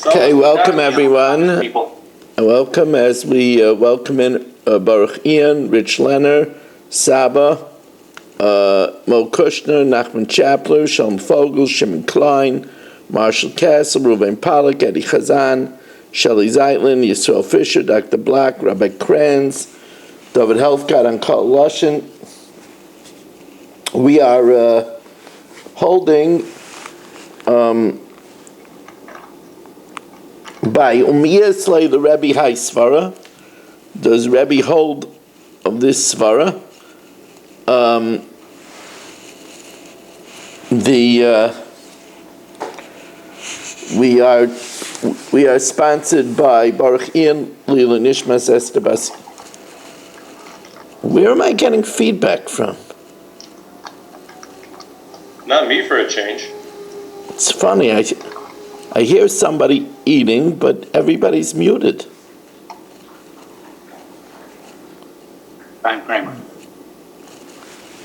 Okay, welcome everyone. Welcome as we welcome in Baruch Ian, Rich Lenner, Saba, Mo Kushner, Nachman Chapler, Shalom Fogel, Shimon Klein, Marshall Castle, Ruben Pollack, Eddie Chazan, Shelley Zeitlin, Yisrael Fisher, Dr. Black, Rabbi Kranz, David Helfgott, and Carl Lushin. We are holding by Umiyah the Rebbe High Svara. Does Rebbe hold of this Svara? We are sponsored by Baruch Ian Lila Nishmas Estabasi. Where am I getting feedback from? Not me for a change. It's funny. I hear somebody eating, but everybody's muted. I'm Kramer.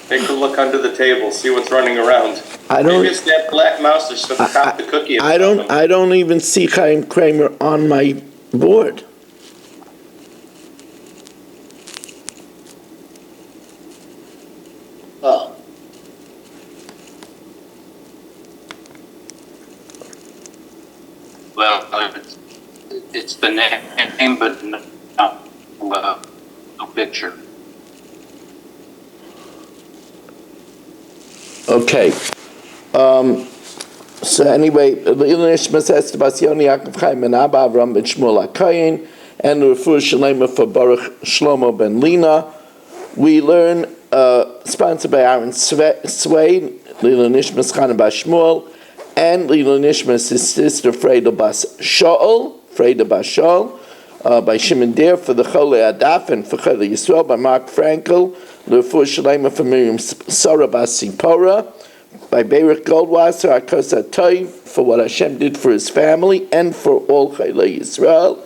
Take a look under the table, see what's running around. Maybe it's that black mouse that's at the top of the cookie. I don't even see Chaim Kramer on my board. Oh. Well, it's the name, but no picture. Okay. So anyway, the Nishmas Estabas Yoni Yaakov Chaim Ben Abba Avram Ben Shmuel HaKayin and the Refuah Shalema for Baruch Shlomo Ben Lina. We learn, sponsored by Aaron Sway, Lila Nishmas Chanan Bas Shmuel, and Lila Nishmas, his sister Freda Bas Shaul, by Shimon Der for the Chole Adaf and for Chole Yisrael, by Mark Frankel, the Refuah Shalema for Miriam Sarah Bas Sipora, by Beirich Goldwasser, Akos Toiv, for what Hashem did for his family and for all Chole Yisrael,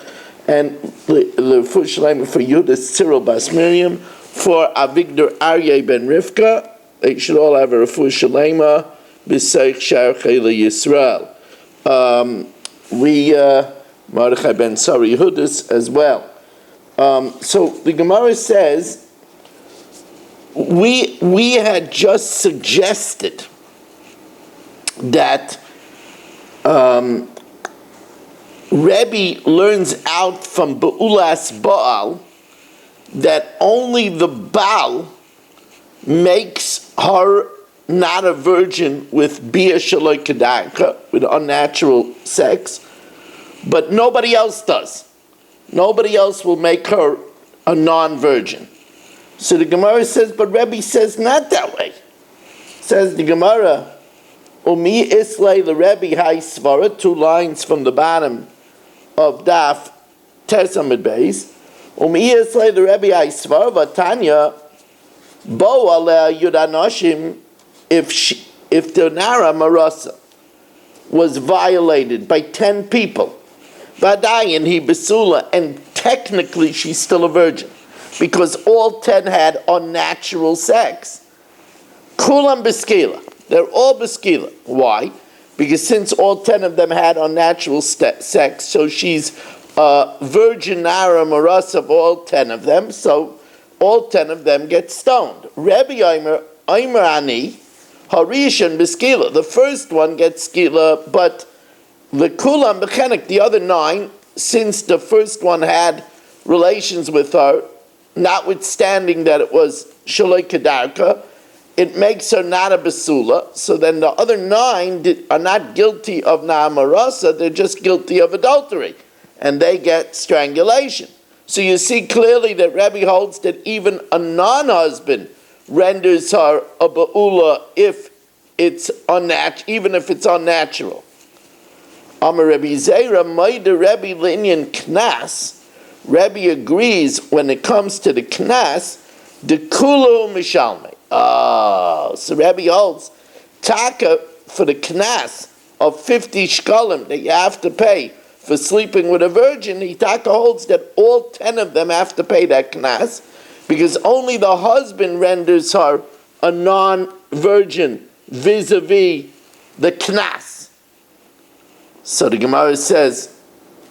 and the Refuah Shalema for Yudas Cyril Bas Miriam, for Avigdor Aryeh Ben Rivka. They should all have a Refuah Shalema B'Seich Shar Chole Yisrael. Mordechai Ben Sari Yehudis as well. So the Gemara says, we had just suggested that Rebbe learns out from Be'ulas Baal that only the Baal makes her not a virgin with Bia Shaloi Kedarka, with unnatural sex, but nobody else does. Nobody else will make her a non-virgin. So the Gemara says, but Rebbe says not that way. Says the Gemara, Umi Islay the Rebbe Hai Svara, 2 lines from the bottom of Daf Tesamid Beis. Umi Islay the Rebbe Hai Svara, Vatanya, Bo Alea Yudanoshim, if the Nara Marasa was violated by 10 people, Vadayan he Besula, and technically she's still a virgin, because all 10 had unnatural sex. Kulam Beskila, they're all Beskila. Why? Because since all 10 of them had unnatural sex, so she's virgin Nara Marasa of all 10 of them, so all 10 of them get stoned. Rebbe Aimer Ani, Harishan Beskila, the first one gets skila, but the Kulam Bechenik, the other 9, since the first one had relations with her, notwithstanding that it was Shaloi Kedarka, it makes her not a Besula, so then the other 9 are not guilty of Na'amarasa, they're just guilty of adultery, and they get strangulation. So you see clearly that Rebbe holds that even a non-husband renders her a Ba'ula if it's even if it's unnatural. Amar Rebbe Zera, Maida Rebbe Linyan Knas, Rebbe agrees when it comes to the Knas, the Kulu Mishalme. So Rebbe holds, Taka for the Knas of 50 shkalim that you have to pay for sleeping with a virgin, he Taka holds that all 10 of them have to pay that Knas, because only the husband renders her a non-virgin vis-a-vis the Knas. So the Gemara says,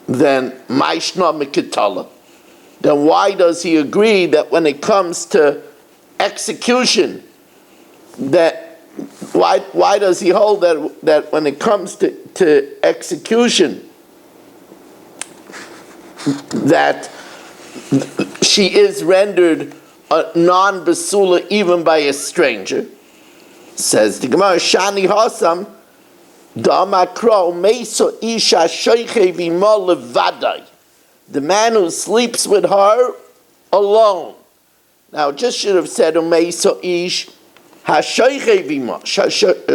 then Maishna Mikitala. Then why does he agree that when it comes to execution, why does he hold that when it comes to execution, that she is rendered a non-basula even by a stranger? Says the Gemara, Shani Hasam, Damakro Meso Isha Shoiche Vima Levadai. The man who sleeps with her alone. Now, it just should have said Meso Ish Hashoiche Vima.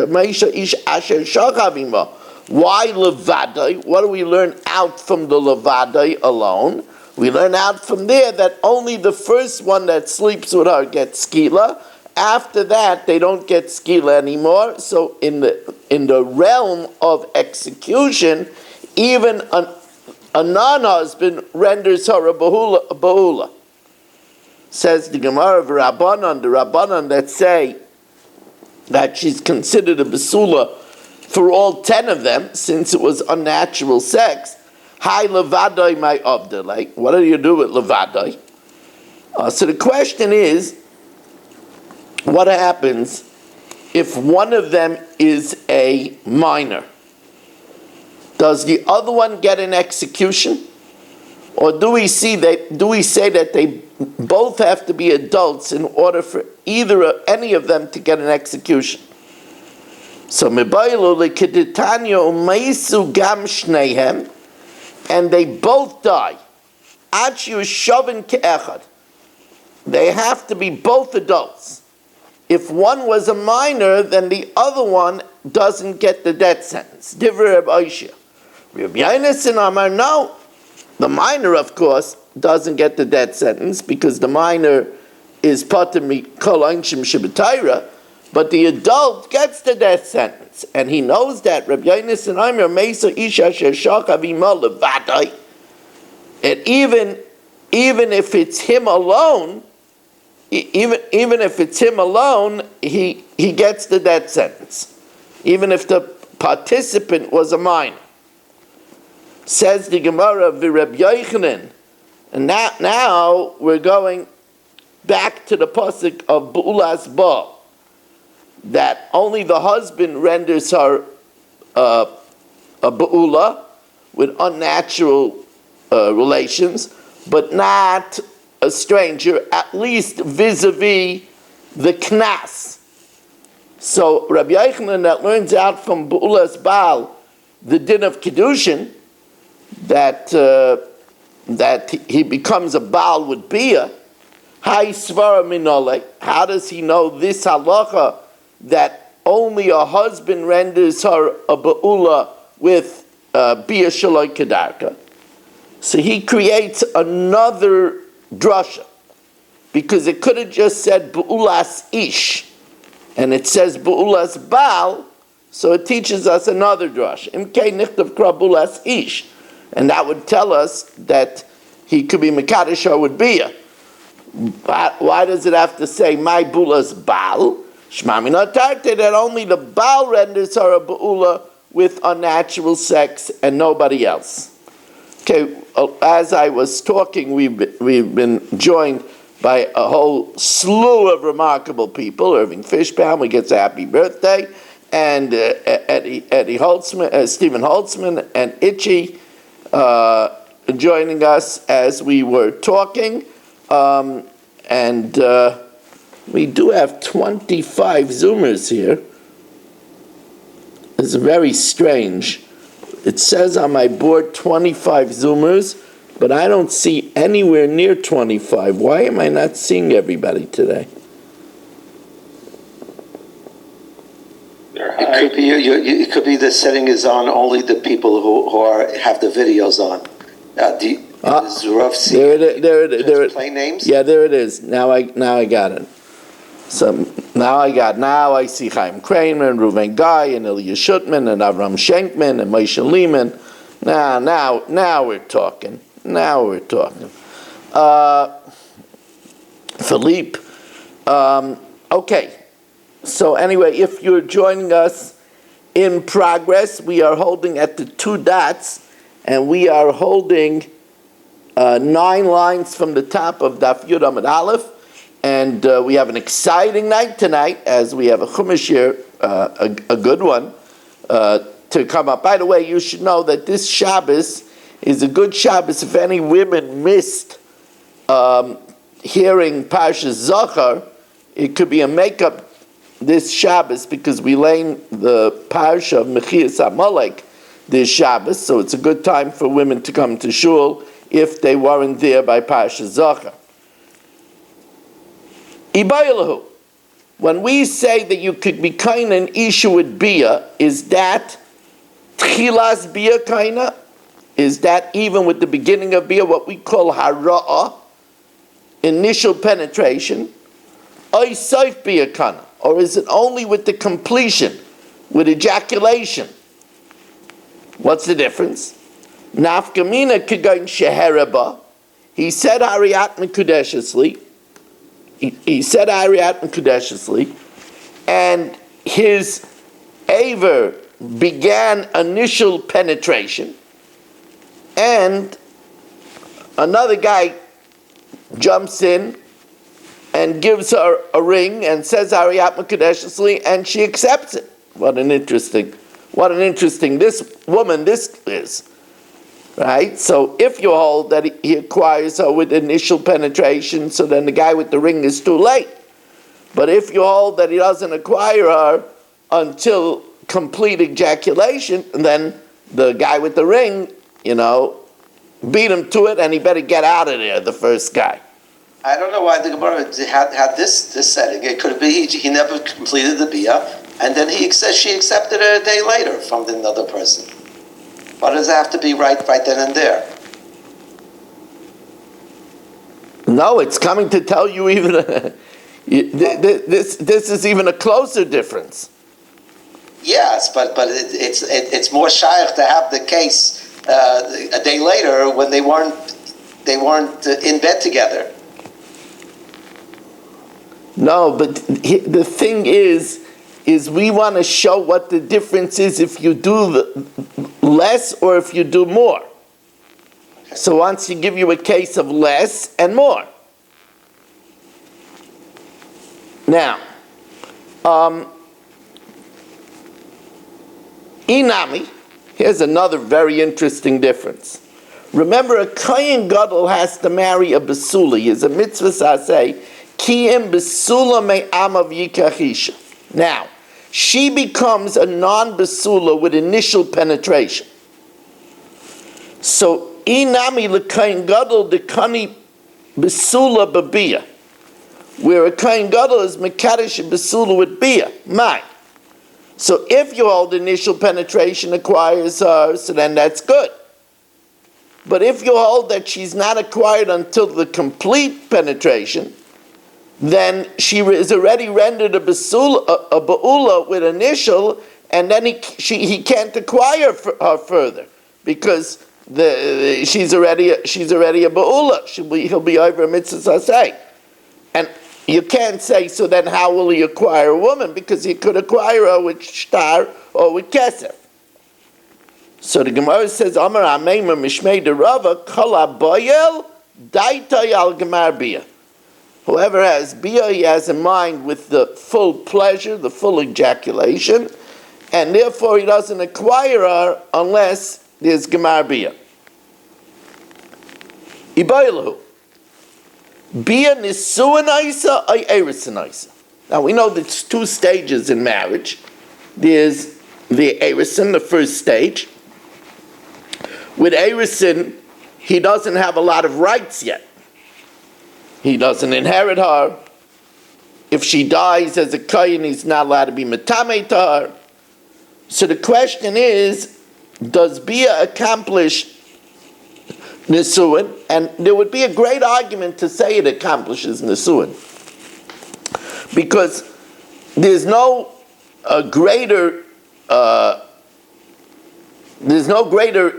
Meso Ish Asher Shocha Vima. Why Levadai? What do we learn out from the Levadai alone? We learn out from there that only the first one that sleeps with her gets skila. After that, they don't get skila anymore. So in the realm of execution, even a non-husband renders her a bahula. Says the Gemara of Rabbanan, the Rabbanan that say that she's considered a basula for all 10 of them, since it was unnatural sex. Hi levadai my abda. Like, what do you do with levadai? So the question is, what happens if one of them is a minor? Does the other one get an execution? Or do we say that they both have to be adults in order for any of them to get an execution? So mebaylo lekeditanyo umeisu gam shnehem, and they both die. Achu shovin ke'echad. They have to be both adults. If one was a minor, then the other one doesn't get the death sentence. Divrei Reb Oishia. Reb Yonasan Amar, no. The minor, of course, doesn't get the death sentence because the minor is pater mikol einshim shebetayra, but the adult gets the death sentence, and he knows that. Reb Yonasan Amar meisa isha sheshacha v'ima levadai, and even if it's him alone. Even if it's him alone, he gets the death sentence. Even if the participant was a minor. Says the Gemara of Reb Yochanan. And now we're going back to the pasuk of Bu'ulas Ba, that only the husband renders her a Bu'ula with unnatural relations, but not a stranger, at least vis-a-vis the knas. So Rabbi Yochanan that learns out from Bu'ulas Baal the din of Kiddushin, that he becomes a Baal with Bia. Hai svara minole. How does he know this halacha that only a husband renders her a Ba'ula with Bia Shaloi Kedarka? So he creates another drasha, because it could have just said Bu'ulas Ish, and it says Bu'ulas Baal, so it teaches us another drasha. Imkei nichtav kra Bu'ulas Ish, and that would tell us that he could be Mekadosh or with Bia. Why does it have to say my Bu'ulas Baal? Shma mina tarte, that only the Baal renders her a Bu'ula with unnatural sex and nobody else. Okay, as I was talking, we've been joined by a whole slew of remarkable people. Irving Fishbaum, we get a happy birthday, and Eddie Holtzman, Stephen Holtzman, and Itchy joining us as we were talking. And we do have 25 Zoomers here. It's very strange. It says on my board 25 Zoomers, but I don't see anywhere near 25. Why am I not seeing everybody today? It could be the setting is on only the people who have the videos on. Does Rav see there it is. Plain names? Yeah, there it is. Now I got it. So now I see Chaim Kramer and Reuven Guy and Ilya Shutman and Avram Schenkman and Moshe Lehman. Now we're talking. Philippe. Okay. So anyway, if you're joining us in progress, we are holding at the two dots and we are holding 9 lines from the top of Daf Yud Amud Aleph, and we have an exciting night tonight as we have a Chumash here, a good one, to come up. By the way, you should know that this Shabbos is a good Shabbos if any women missed hearing Parshas Zachar. It could be a makeup this Shabbos because we lay the Parsha of Mechias Amalek this Shabbos, so it's a good time for women to come to shul if they weren't there by Parshas Zachar. Ibaylahu. When we say that you could be kind an isha with bia, is that tchilas bia kaina? Is that even with the beginning of bia, what we call hara'ah, initial penetration? Oy soif bia kana? Or is it only with the completion, with ejaculation? What's the difference? Nafkamina kigain sheheraba. He said Hariyat Mekudeshesli. He said Hariyat Mekudeshesli, and his aver began initial penetration, and another guy jumps in and gives her a ring and says Hariyat Mekudeshesli, and she accepts it. What an interesting this woman this is. Right? So if you hold that he acquires her with initial penetration, so then the guy with the ring is too late. But if you hold that he doesn't acquire her until complete ejaculation, then the guy with the ring, beat him to it, and he better get out of there, the first guy. I don't know why the Gemara had this setting. It could be he never completed the bia, and then she accepted it a day later from another person. Why does it have to be right then and there? No, it's coming to tell you even this is even a closer difference. Yes, but it's more shaykh to have the case a day later when they weren't in bed together. No, but the thing is we want to show what the difference is if you do less or if you do more. Okay. So once you give you a case of less and more. Now, Inami, here's another very interesting difference. Remember, a Kohen Gadol has to marry a Basula. Is a mitzvah saseh, ki im Basula me'amav yikachisha. Now, she becomes a non-basula with initial penetration. So, inami l'kain gadol dekani basula babia, where a kain gadol is mekadosh basula with bia, mine. So, if you hold initial penetration acquires her, so then that's good. But if you hold that she's not acquired until the complete penetration, then she is already rendered a ba'ula with initial, and then he can't acquire her further because she's already a ba'ula. He'll be over a mitzvah saseh, and you can't say, so then how will he acquire a woman? Because he could acquire her with shtar or with kesef. So the Gemara says, Amar Ameimer Mishmei de Rava Kala Boyel Daitay al Gemar Bia. Whoever has bia, he has in mind with the full pleasure, the full ejaculation, and therefore he doesn't acquire her unless there's gemar bia. Ibaylahu. Bia nisuanaisa or erisuanaisa. Now we know there's 2 stages in marriage. There's the erisin, the first stage. With erisin, he doesn't have a lot of rights yet. He doesn't inherit her. If she dies as a kohen, he's not allowed to be metamei to her. So the question is, does bia accomplish nisuin? And there would be a great argument to say it accomplishes nisuin, because there's no greater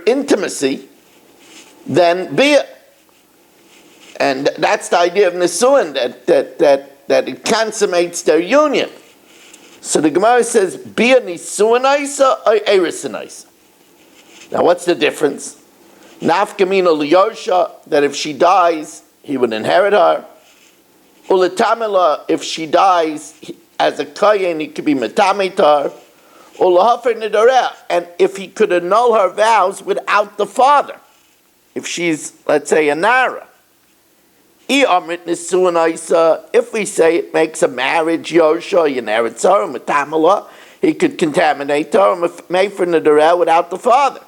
intimacy than bia. And that's the idea of Nisuin, that it consummates their union. So the Gemara says, Bia Nisuinaisa or Erisuinaisa. Now what's the difference? Nafkamina liyarsha, that if she dies, he would inherit her. Uletamila, if she dies as a kohen, he could be metametar. Ulahafer nidoreh, and if he could annul her vows without the father, if she's, let's say, a nara. If we say it makes a marriage yosha, inherits her, metamela, he could contaminate her, mefer nidoreh, without the father.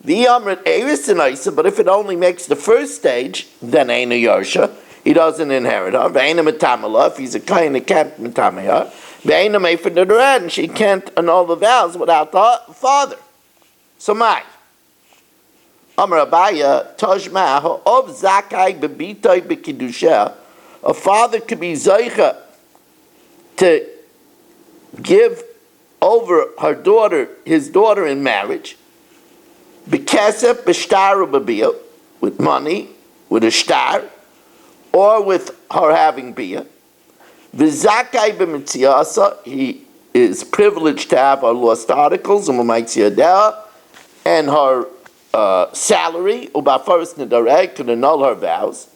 But if it only makes the first stage, then ain't a yosha. He doesn't inherit her. If he's a kohen, he can't metame her. And she can't annul the vows without the father. So my Amar Abaya Tajma of Zakai Bebitoi Bekidusha, a father could be Zaycha to give over his daughter in marriage. Bekesef b'shtar u'b'biyah, with money, with a shtar, or with her having biyah. V'zakai b'mitziasa, he is privileged to have her lost articles, and her salary, u'ba'faris nedareh, could annul her vows.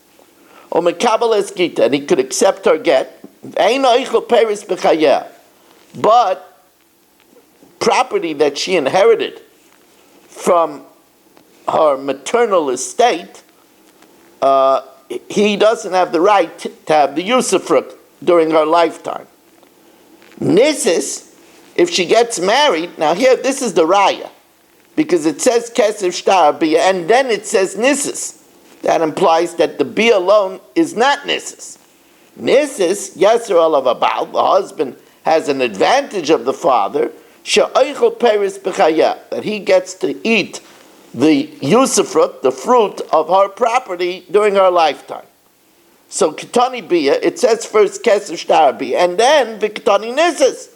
U'mekabel es gita, and he could accept her get. V'eino eichel peris b'chayeh, but property that she inherited from her maternal estate, he doesn't have the right to have the usufruct during her lifetime. Nisis, if she gets married, now here, this is the raya, because it says kesef shtar bia, and then it says nisis. That implies that the bia alone is not nisis. Nisis, yeser olav abal, the husband has an advantage of the father, she'oichel peris b'chayah, that he gets to eat the usufruct, the fruit of her property during her lifetime. So Ketani Bia, it says first Kesef Shtar Bia, and then Viketani Nisis.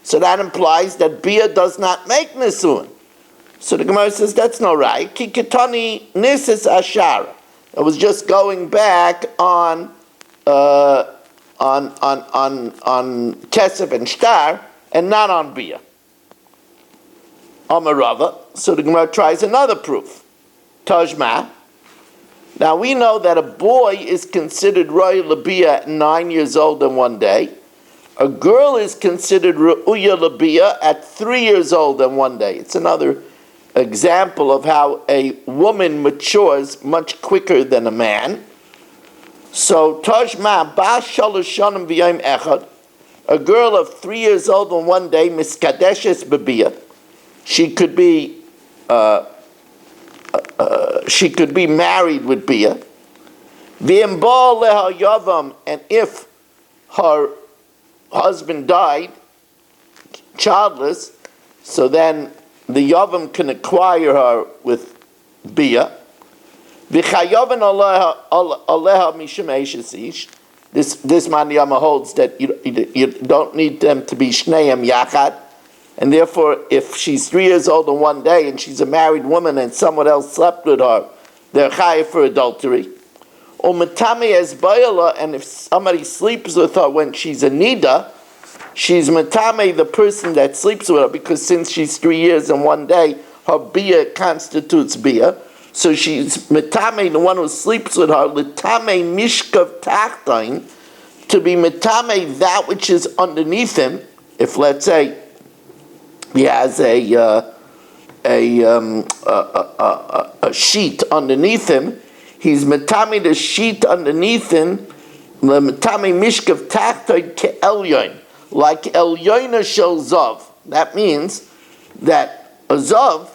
So that implies that Bia does not make Nisuin. So the Gemara says that's no right. Ki Ketani Nisis Ashara. It was just going back on Kesef and Shtar, and not on Bia. Amarava. So the Gemara tries another proof. Tajma. Now we know that a boy is considered Roya Labia at 9 years old and 1 day. A girl is considered Ru'uya Labia at 3 years old and 1 day. It's another example of how a woman matures much quicker than a man. So Tajma Ba Shalosh Shanim V'Yom Echad. A girl of 3 years old and 1 day, Miskadeshes Babia. She could be married with Bia. V'yembal leha yavam, and if her husband died childless, so then the yavam can acquire her with Bia. V'chayavan aleha mishum eishes ish. This man Yama holds that you don't need them to be shneim yachad. And therefore, if she's 3 years old and 1 day, and she's a married woman, and someone else slept with her, they're chayav for adultery. Or matame es bayala, and if somebody sleeps with her when she's a nida, she's matame the person that sleeps with her, because since she's 3 years and 1 day, her bia constitutes bia. So she's matame the one who sleeps with her, litame mishkav tachtain, to be matame that which is underneath him. If, let's say, he has a sheet underneath him, he's metami the sheet underneath him, metami mishkav tachtoid ke elyon, like elyon shel zav. That means that a zav,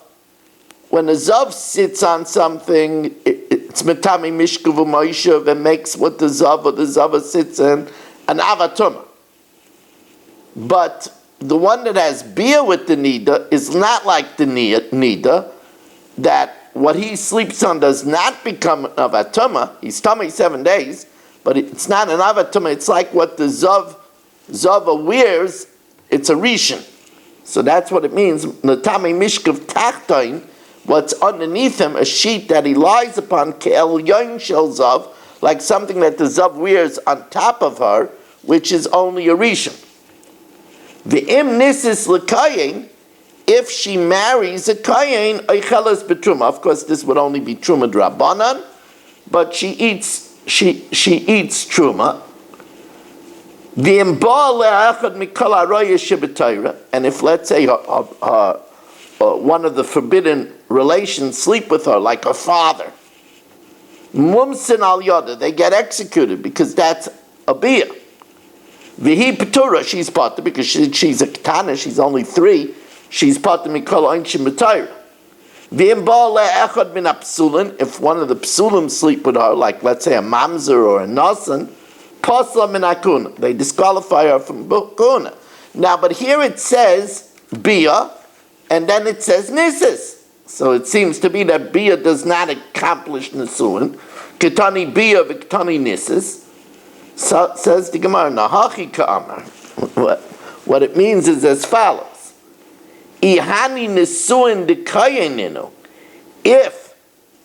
when a zav sits on something, it's metami mishkav u'moishav, and makes what the zav or the zava sits in an avatuma. But the one that has bia with the nida is not like the nida, that what he sleeps on does not become an avatuma. He's tummy 7 days, but it's not an avatuma. It's like what the zava wears. It's a rishon. So that's what it means. Natami mishkav tachtain, what's underneath him, a sheet that he lies upon, ke'el yoin shel zav, like something that the zav wears on top of her, which is only a rishon. The im nisis l'kayin, if she marries a kayin, oicheles betruma. Of course, this would only be truma drabanan, but she eats truma. And if, let's say, one of the forbidden relations sleep with her, like her father, mumsin al yada, they get executed because that's a bia. Vihi petura, she's pater because she's a ketana, she's only 3. She's pater mikol einshim b'tayra. V'im ba le'echad min apsulin, if one of the psulim sleep with her, like let's say a mamzer or a nasan, pasla min akuna, they disqualify her from kuna. Now, but here it says bia, and then it says nisis. So it seems to be that bia does not accomplish nisuin. Ketani bia v'ketani nisis. So, says the Gemara, nahachi ka'amar. What it means is as follows. Ihani nisuin dekayininu. If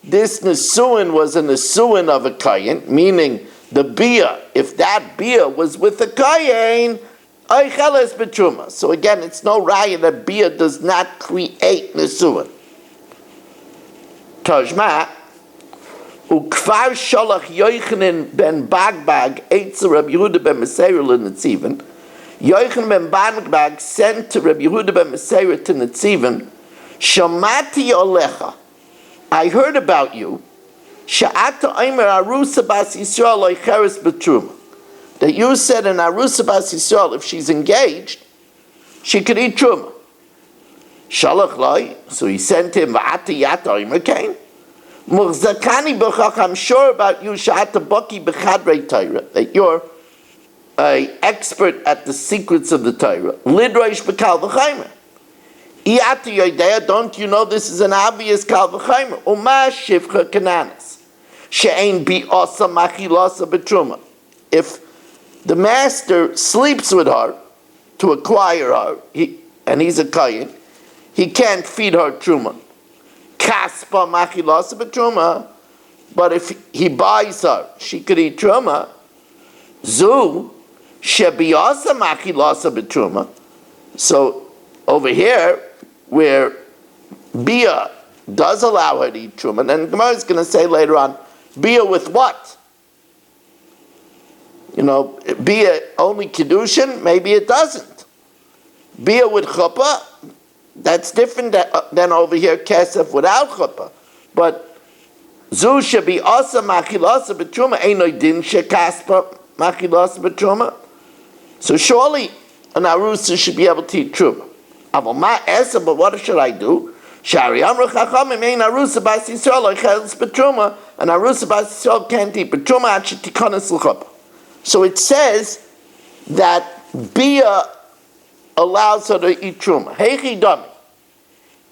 this nisuin was a nisuin of a kayin, meaning the bia, if that bia was with a kayin, oicheles betruma. So again, it's no raya that bia does not create nisuin. Tajma, ukvar sholach Yochanan ben Bagbag eitzer Rabbi Yehuda ben Meseir l'Netzivan. Yochanan ben Bagbag sent to Rabbi Yehuda ben Meseir to Netzivan, Shamati olecha, I heard about you, Sha'ata Aimer Arusa Bas Yisrael oicheres betruma, that you said an Arusa Bas Yisrael, if she's engaged, she could eat truma. Shalach loy, so he sent him Va'ata Yata Aimer came. Murzakani b'chach, I'm sure about you, Sha'ata Baki b'chadrei Torah, that you're an expert at the secrets of the Torah. Lidraish b'kal v'chaymer. Iyati yoidea, don't you know this is an obvious kal v'chaymer? Uma shivcha kananas. She'ein bi'osa machilasa betruma. If the master sleeps with her to acquire her, and he's a kayin, he can't feed her truma. Kaspa machilasa betruma. But if he buys her, she could eat truma. Zu shebiasa machilasa betruma. So over here, where bia does allow her to eat truma, and Gemara is going to say later on, bia with what? Bia only kiddushin? Maybe it doesn't. Bia with chuppah? That's different than over here, kesef without chuppah. But zu shebi asa machilasa betruma einoy din shekaspa machilasa betruma. So surely an arusa should be able to eat truma. But what should I do? Shari amru chachamim ein arusa bas Yisrael oicheles betruma. An arusa bas Yisrael can't eat betruma ad shetikonas l'chuppah. So it says that bia allows her to eat truma. Heichi dami.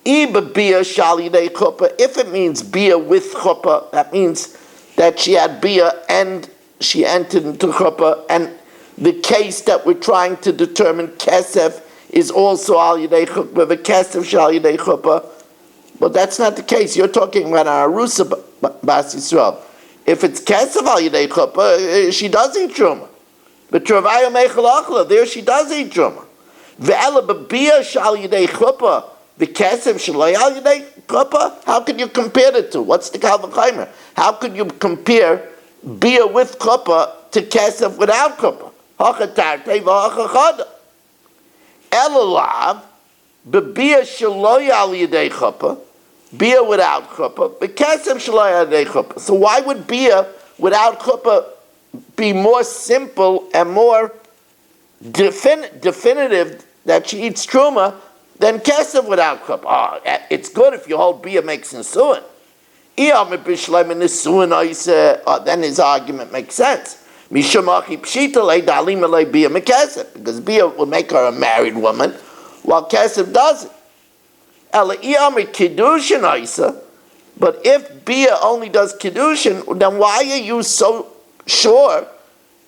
Iba bia shal yidei chuppah. If it means bia with chuppah, that means that she had bia and she entered into chuppah, and the case that we're trying to determine kesef is also al yidei chuppah, the kesef shal yidei chuppah. But that's not the case. You're talking about an arusa bas Yisrael. If it's kesef al yidei chuppah, she does eat truma. But travaya meichel achla, there she does eat truma. Ve'ela b'bia shal yidei chuppah, the kesef shalay al yidei chuppah. How could you compare the two? What's the kal v'chaymer? How could you compare bia with chuppah to kesef without chuppah? Hachatarte v'hachachada. Elalav b'bia shalay al yidei chuppah, bia without chuppah, but kesef shalay al yidei chuppah. So why would bia without chuppah be more simple and more definitive that she eats truma than kesef without chuppah? It's good if your whole bia makes nisuin. Then his argument makes sense. Because bia will make her a married woman, while kesef doesn't. But if bia only does kiddushin, then why are you so sure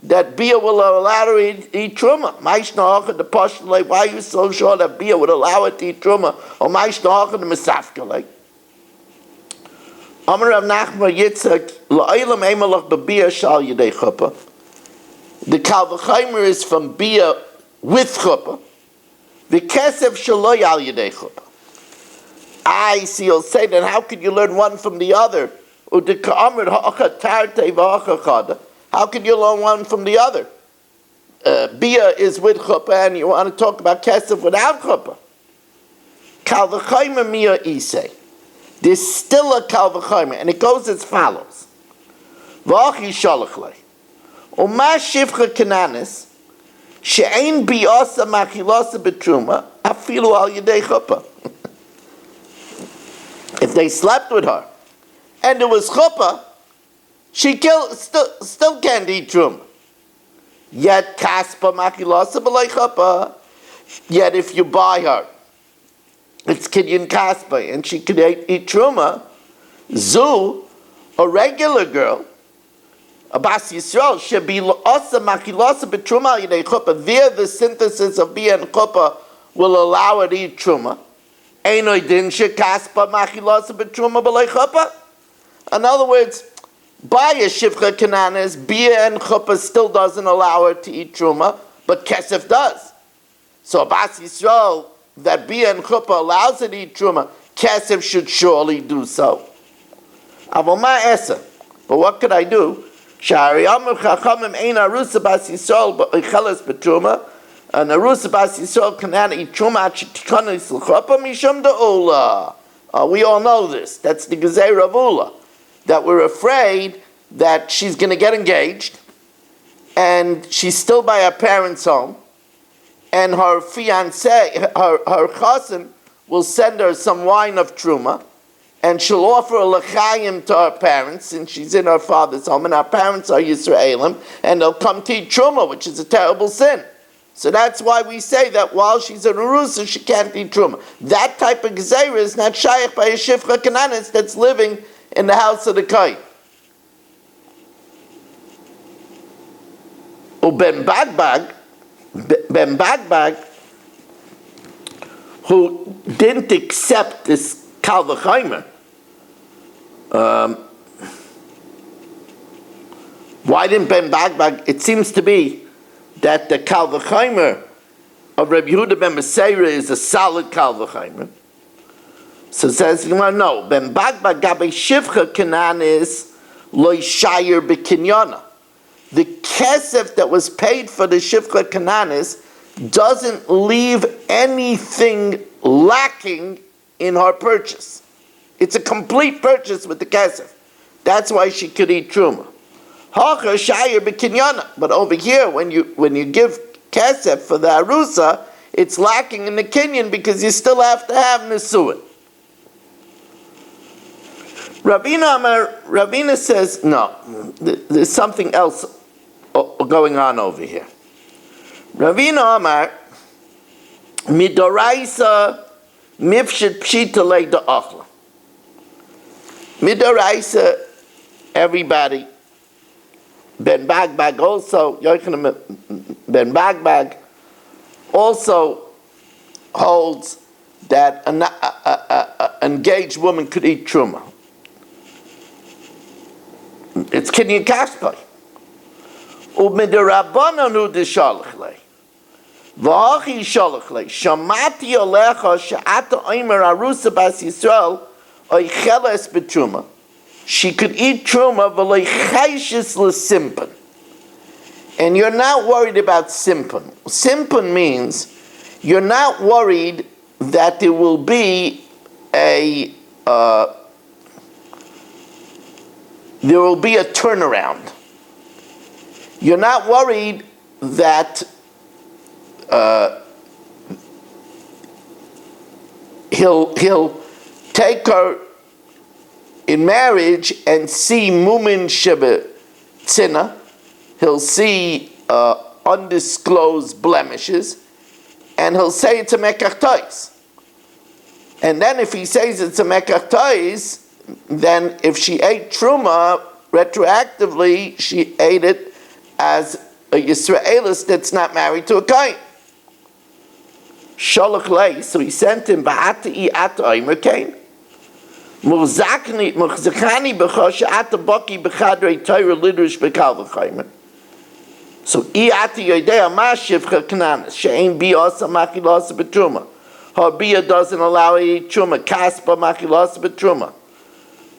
that bia will allow her to eat truma? Why are you so sure that bia would allow her to eat truma? Or Amar Rav Nachman Yitzchak la'olam emalach b'bia shal yidei chuppah. The kal v'chaymer is from bia with chuppah. The kesef shelo al yidei chuppah. I see, you'll say, then how could you learn one from the other? How could you learn one from the other? Bia is with chuppah, and you want to talk about kesef without chuppah. Kal v'chaymer mia isei. There's still a kal v'chaymer, and it goes as follows. V'achi shalach lei. Uma shivcha kananis, she'ein bi'asa machilasa betruma, afilu al yedei chuppah. If they slept with her, and there was chuppah, she still can't eat truma. Yet kaspa machilasa b'lei chuppah. Yet if you buy her, it's Kiddushin Kaspa, and she could eat truma. Zu, a regular girl, a Bas Yisrael, should be asa machilasa b'truma yidei chuppah. There, the synthesis of bia and chuppah will allow her to eat truma. Einoi din she kaspa machilasa b'truma b'lei chuppah. In other words, by a shivcha kananis, bia and chuppah still doesn't allow her to eat truma, but kesef does. So a Bas Yisrael, that bia and chuppah allows it to eat truma, kesef should surely do so. Avoma esa. But what could I do? Shari amr chachamim ein arusa Bas Yisrael b'cheles b'truma. An arusa Bas Yisrael cannot eat truma at shitikanis l'chuppah mishum da'ula. We all know this. That's the gezerah of ula. That we're afraid that she's going to get engaged, and she's still by her parents' home, and her fiancé, her chassan, will send her some wine of truma, and she'll offer a l'chaim to her parents, since she's in her father's home, and her parents are Yisraelim, and they'll come to eat truma, which is a terrible sin. So that's why we say that while she's a Rurusa, she can't eat truma. That type of gezerah is not shaykh by a shifcha kananis that's living in the house of the Kai. Ben Bagbag, who didn't accept this Kal V'chaymer, why didn't Ben Bagbag? It seems to be that the Kal V'chaymer of Rabbi Yehuda ben Beseira is a solid Kal V'chaymer. So it says, no, Ben Bagbag Gabe Shivcha Kananis Loi Shayir B'Kinyana. The kesef that was paid for the Shivcha Kananis doesn't leave anything lacking in her purchase. It's a complete purchase with the kesef. That's why she could eat truma. Hacha Shayir B'Kinyana. But over here, when you give kesef for the arusa, it's lacking in the kinyan because you still have to have nesuah. Ravina says, no, there's something else going on over here. Ravina Amar, Midoraisa mifshet pshita leida achla. Midoraisa, everybody, Ben Bagbag also, Yochanan Ben Bagbag also holds that an engaged woman could eat truma. It's Kiddushin Kaspai. U'midrabanan hu d'shalach lei. V'achi shalach lei. Shamati alecha she'ata omer arusa bas Yisrael oicheles b'truma. She could eat truma v'loi chayshes l'simpan. And you're not worried about simpan. Simpan means you're not worried that there will be a turnaround. You're not worried that he'll take her in marriage and see mumin shebe tzina. He'll see undisclosed blemishes, and he'll say it's a mekach tois. And then if he says it's a mekach tois, then if she ate truma, retroactively, she ate it as a Yisraelis that's not married to a Kain. Sholach lei, so he sent him, Ba'ata ata oimer kain. Murzachani b'cho she'ata baki b'chadrei Torah lidrush b'kal v'chaymer. So ata yodei amashivcha kananis, she'ein bi asa machilas b'truma. Her bia doesn't allow her to eat truma. Kaspa machilas b'truma.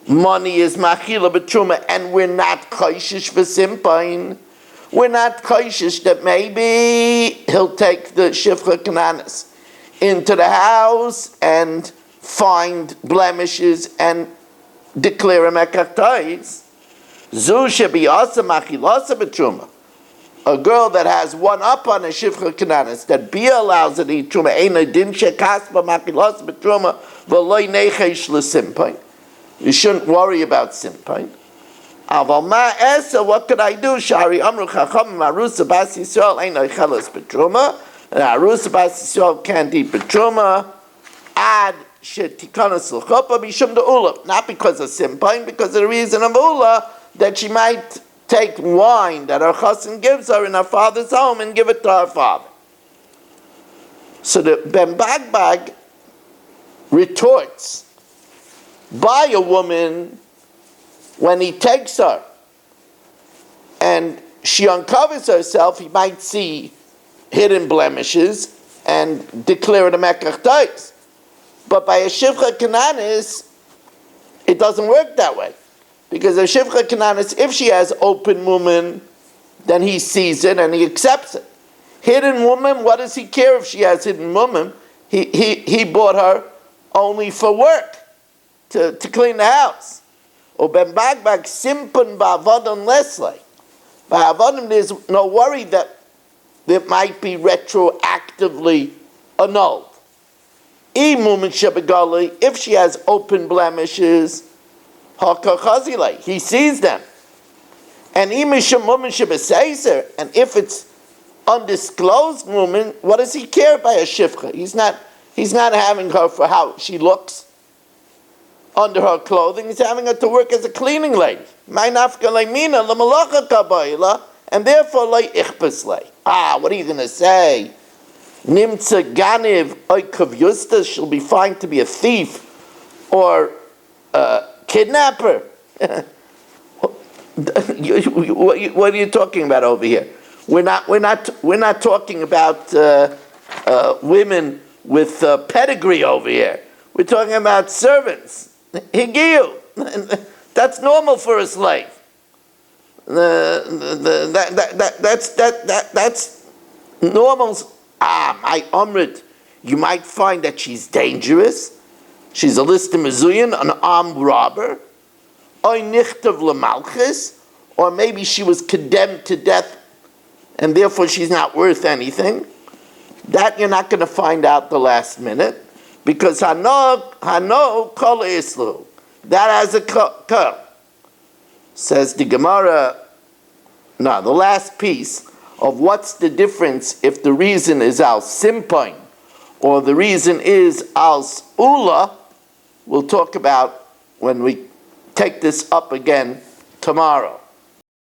Money is machila b'truma, and we're not chayshish v'simpain. We're not chayshish that maybe he'll take the shifcha kananis into the house and find blemishes and declare him ekachtais. Zu shebiasa machilasa b'truma. A girl that has one up on a shifcha kananis, that bia allows her to eat truma, eina din shekaspa machilasa b'truma v'loy nechesh l'simpain. You shouldn't worry about simpain. Aval ma esa, what could I do? Shari amru chachamim arusa bas Yisrael ein oichelas b'truma. And arusa bas Yisrael can't eat b'truma. Ad shetikanas l'chopa b'shum de'ula. Not because of simpain, because of the reason of ula, that she might take wine that her chassan gives her in her father's home and give it to her father. So the Ben Bagbag retorts, by a woman, when he takes her and she uncovers herself, he might see hidden blemishes and declare it a mekach. But by a shivcha kananis, it doesn't work that way. Because a shivcha kananis, if she has open woman, then he sees it and he accepts it. Hidden woman, what does he care if she has hidden woman? He bought her only for work, to clean the house. Or ben bagbag simpen ba'avodim leslay. By avodim, there's no worry that it might be retroactively annulled. If she has open blemishes, he sees them. And and if it's undisclosed woman, what does he care by a shifcha? He's not having her for how she looks under her clothing. He's having her to work as a cleaning lady. And therefore, what are you going to say? Nimtza ganiv oikav yustas, she'll be fine to be a thief or a kidnapper. What are you talking about over here? We're not talking about women with pedigree over here. We're talking about servants. Higiyu. That's normal for a slave. That's normal. My Amrit, you might find that she's dangerous. She's a list of mezuyin, an armed robber. Oy nichtav lemalchis, or maybe she was condemned to death and therefore she's not worth anything. That you're not going to find out the last minute, because hano kol islu. That has a curl. Says the Gemara, the last piece of what's the difference if the reason is al simpain or the reason is al ula, we'll talk about when we take this up again tomorrow.